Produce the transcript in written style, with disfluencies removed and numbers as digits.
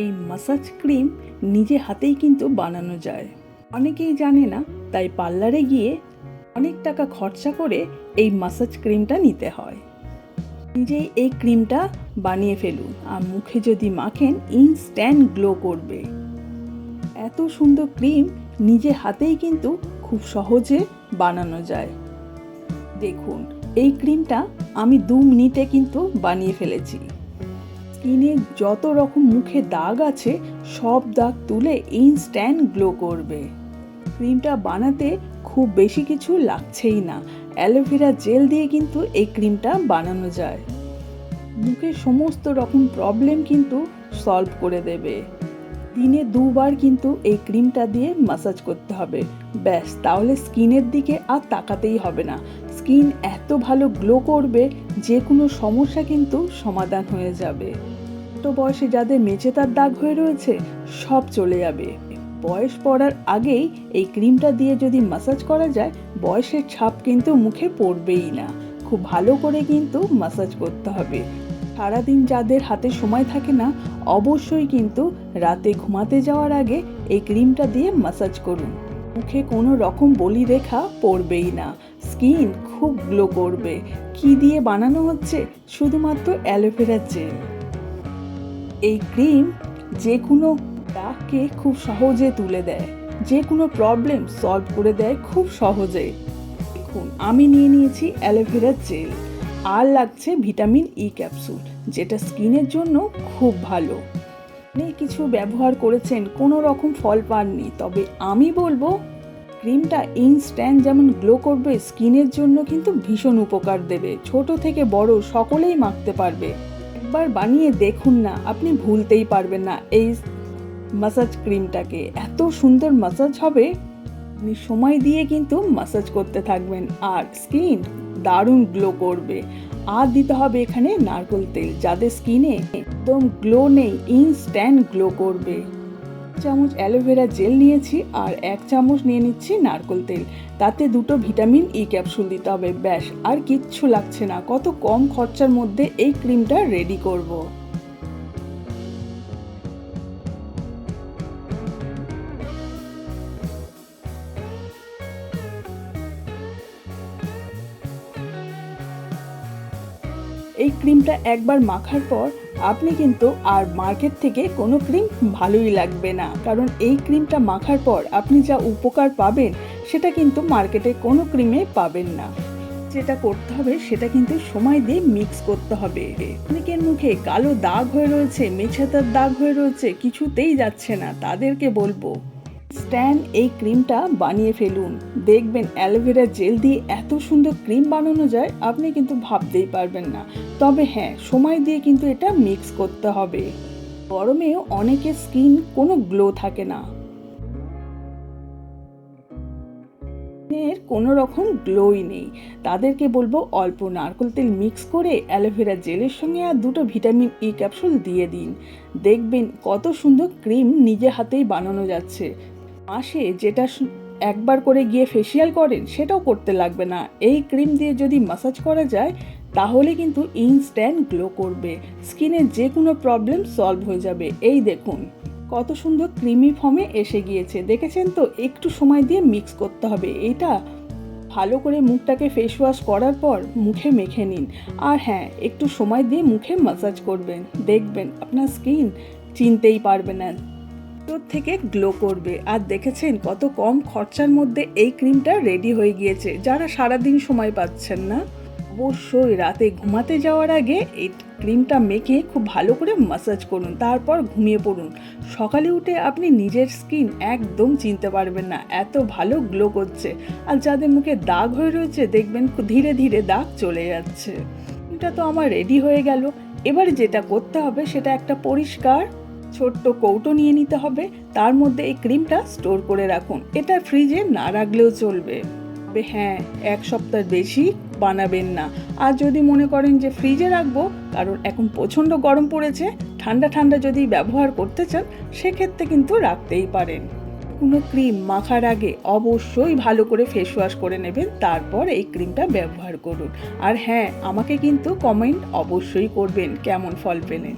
এই massage cream নিজে হাতেই কিন্তু বানানো যায়। অনেকেই জানে না, তাই পার্লারে গিয়ে অনেক টাকা খরচা করে এই মাসাজ ক্রিমটা নিতে হয়। নিজেই এই ক্রিমটা বানিয়ে ফেলুন, আর মুখে যদি মাখেন ইনস্ট্যান্ট গ্লো করবে। এত সুন্দর ক্রিম নিজে হাতেই কিন্তু খুব সহজে বানানো যায়। দেখুন, এই ক্রিমটা আমি 2 মিনিটে কিন্তু বানিয়ে ফেলেছি। স্কিনে যত রকম মুখে দাগ আছে সব দাগ তুলে ইনস্ট্যান্ট গ্লো করবে। ক্রিমটা বানাতে খুব বেশি কিছু লাগছেই না। অ্যালোভেরা জেল দিয়ে কিন্তু এই ক্রিমটা বানানো যায়। মুখের সমস্ত রকম প্রবলেম কিন্তু সলভ করে দেবে। দিনে 2 বার কিন্তু এই ক্রিমটা দিয়ে মাসাজ করতে হবে, ব্যাস। তাহলে স্কিনের দিকে আর তাকাতেই হবে না। স্কিন এত ভালো গ্লো করবে, যে কোনো সমস্যা কিন্তু সমাধান হয়ে যাবে। ছোট বয়সে যাদের মেচেদার দাগ হয়ে রয়েছে সব চলে যাবে। বয়স পড়ার আগেই এই ক্রিমটা দিয়ে যদি মাসাজ করা যায়, বয়সের ছাপ কিন্তু মুখে পড়বেই না। খুব ভালো করে কিন্তু মাসাজ করতে হবে। সারাদিন যাদের হাতে সময় থাকে না, অবশ্যই কিন্তু রাতে ঘুমাতে যাওয়ার আগে এই ক্রিমটা দিয়ে মাসাজ করুন। মুখে কোনো রকম বলি রেখা পড়বেই না। স্কিন খুব গ্লো করবে। কি দিয়ে বানানো হচ্ছে? শুধুমাত্র অ্যালোভেরা জেল। এই ক্রিম যে কোনো দাগকে খুব সহজে তুলে দেয়, যে কোনো প্রবলেম সলভ করে দেয় খুব সহজে। দেখুন, আমি নিয়ে নিয়েছি অ্যালোভেরা জেল, আর লাগছে ভিটামিন ই ক্যাপসুল, যেটা স্কিনের জন্য খুব ভালো। অনেক কিছু ব্যবহার করেছেন, কোনো রকম ফল পাননি, তবে আমি বলবো ক্রিমটা ইনস্ট্যান্ট যেমন গ্লো করবে, স্কিনের জন্য কিন্তু ভীষণ উপকার দেবে। ছোট থেকে বড় সকলেই মাখতে পারবে। একবার বানিয়ে দেখুন না, আপনি ভুলতেই পারবেন না এই মাসাজ ক্রিমটাকে। এত সুন্দর মাসাজ হবে, আপনি সময় দিয়ে কিন্তু মাসাজ করতে থাকবেন আর স্কিন দারুণ গ্লো করবে। আর দিতে হবে এখানে নারকেল তেল, যাদের স্কিনে একদম গ্লো নেই ইনস্ট্যান্ট গ্লো করবে। 1 চামচ অ্যালোভেরা জেল নিয়েছি আর 1 চামচ নিয়ে নিচ্ছি নারকেল তেল। তাতে 2টো ভিটামিন ই ক্যাপসুল দিতে হবে, ব্যাস। আর কিচ্ছু লাগছে না। কত কম খরচার মধ্যে এই ক্রিমটা রেডি করব। এই ক্রিমটা একবার মাখার পর আপনি কিন্তু আর মার্কেট থেকে কোনো ক্রিম ভালোই লাগবে না, কারণ এই ক্রিমটা মাখার পর আপনি যা উপকার পাবেন সেটা কিন্তু মার্কেটে কোনো ক্রিমে পাবেন না। যেটা করতে হবে সেটা কিন্তু সময় দিয়ে মিক্স করতে হবে। অনেকের মুখে কালো দাগ হয়ে রয়েছে, মেছেদার দাগ হয়ে রয়েছে, কিছুতেই যাচ্ছে না, তাদেরকে বলবো স্ট্যান্ড এই ক্রিমটা বানিয়ে ফেলুন। দেখবেন অ্যালোভেরা জেল দিয়ে এত সুন্দর ক্রিম বানানো যায়, আপনি কিন্তু ভাবতেই পারবেন না। তবে হ্যাঁ, সময় দিয়ে কিন্তু এটা মিক্স করতে হবে। গরমেও অনেকের স্কিন কোনো গ্লো থাকে না, এর কোনো রকম গ্লোই নেই, তাদেরকে বলবো অল্প নারকেল তেল মিক্স করে অ্যালোভেরা জেলের সঙ্গে আর 2টো ভিটামিন ই ক্যাপসুল দিয়ে দিন। দেখবেন কত সুন্দর ক্রিম নিজে হাতেই বানানো যাচ্ছে। মাসে যেটা একবার করে গিয়ে ফেসিয়াল করেন সেটাও করতে লাগবে না। এই ক্রিম দিয়ে যদি মাসাজ করা যায় তাহলে কিন্তু ইনস্ট্যান্ট গ্লো করবে। স্কিনের যে কোনো প্রবলেম সলভ হয়ে যাবে। এই দেখুন কত সুন্দর ক্রিমি ফর্মে এসে গিয়েছে, দেখেছেন তো? একটু সময় দিয়ে মিক্স করতে হবে। এটা ভালো করে মুখটাকে ফেস ওয়াশ করার পর মুখে মেখে নিন। আর হ্যাঁ, একটু সময় দিয়ে মুখে মাসাজ করবেন। দেখবেন আপনার স্কিন চিনতেই পারবে না, তোর থেকে গ্লো করবে। আর দেখেছেন কত কম খরচার মধ্যে এই ক্রিমটা রেডি হয়ে গিয়েছে। যারা সারাদিন সময় পাচ্ছেন না, অবশ্যই রাতে ঘুমাতে যাওয়ার আগে এই ক্রিমটা মেখে খুব ভালো করে মাসাজ করুন, তারপর ঘুমিয়ে পড়ুন। সকালে উঠে আপনি নিজের স্কিন একদম চিনতে পারবেন না, এত ভালো গ্লো করছে। আর যাদের মুখে দাগ হয়ে রয়েছে দেখবেন ধীরে ধীরে দাগ চলে যাচ্ছে। এটা তো আমার রেডি হয়ে গেল। এবারে যেটা করতে হবে সেটা একটা পরিষ্কার ছোট্ট কৌটো নিয়ে নিতে হবে। তার মধ্যে এই ক্রিমটা স্টোর করে রাখুন। এটা ফ্রিজে না রাখলেও চলবে, তবে হ্যাঁ, 1 সপ্তাহ বেশি বানাবেন না। আর যদি মনে করেন যে ফ্রিজে রাখবো, কারণ এখন প্রচণ্ড গরম পড়েছে, ঠান্ডা ঠান্ডা যদি ব্যবহার করতে চান সেক্ষেত্রে কিন্তু রাখতেই পারেন। কোনো ক্রিম মাখার আগে অবশ্যই ভালো করে ফেস ওয়াশ করে নেবেন, তারপর এই ক্রিমটা ব্যবহার করুন। আর হ্যাঁ, আমাকে কিন্তু কমেন্ট অবশ্যই করবেন কেমন ফল পেলেন।